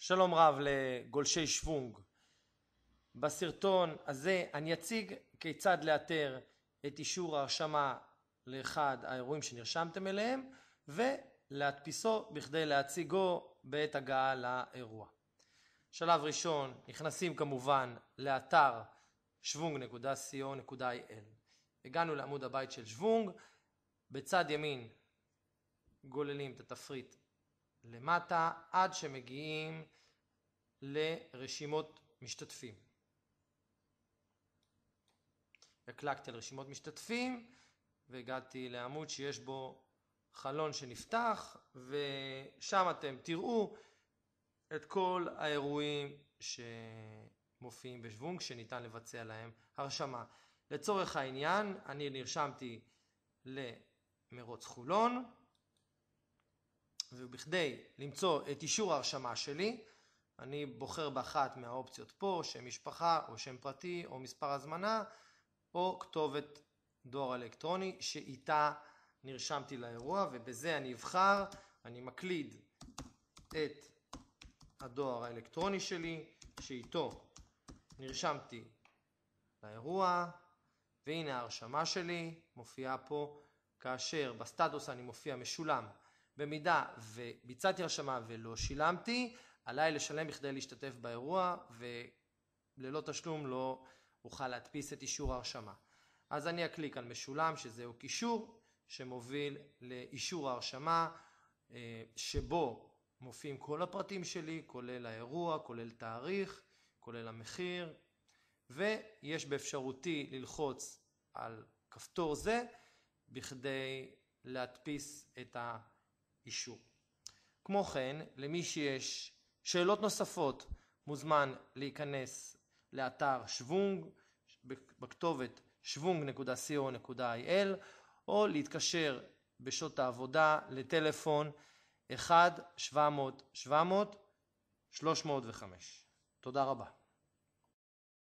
שלום רב לגולשי שוונג. בסרטון הזה אני אציג כיצד לאתר את אישור ההרשמה לאחד האירועים שנרשמתם אליהם ולהדפיסו בכדי להציגו בעת הגעה לאירוע. שלב ראשון, נכנסים כמובן לאתר שוונג.co.il. הגענו לעמוד הבית של שוונג, בצד ימין גוללים את התפריט למטה עד שמגיעים לרשימות משתתפים. הקלקתי על רשימות משתתפים והגעתי לעמוד שיש בו חלון שנפתח, ושם אתם תראו את כל האירועים שמופיעים בשוונג שניתן לבצע להם הרשמה. לצורך העניין אני נרשמתי למרוץ חולון, ובכדי למצוא את אישור ההרשמה שלי אני בוחר באחת מהאופציות פה, שם משפחה או שם פרטי או מספר הזמנה או כתובת דואר אלקטרוני שאיתה נרשמתי לאירוע, ובזה אני אבחר, אני מקליד את הדואר האלקטרוני שלי שאיתו נרשמתי לאירוע, והנה ההרשמה שלי מופיעה פה, כאשר בסטטוס אני מופיע משולם. במידה וביצעתי הרשמה ולא שילמתי, עליי לשלם בכדי להשתתף באירוע, וללא תשלום לא אוכל להדפיס את אישור ההרשמה. אז אני אקליק על משולם, שזהו קישור שמוביל לאישור ההרשמה, שבו מופיעים כל הפרטים שלי, כולל האירוע, כולל תאריך, כולל המחיר, ויש באפשרותי ללחוץ על כפתור זה בכדי להדפיס את האישור. כמו כן, למי שיש שאלות נוספות מוזמן להיכנס לאתר שוונג בכתובת שוונג.co.il או להתקשר בשעות העבודה לטלפון 1-700-700-305. תודה רבה.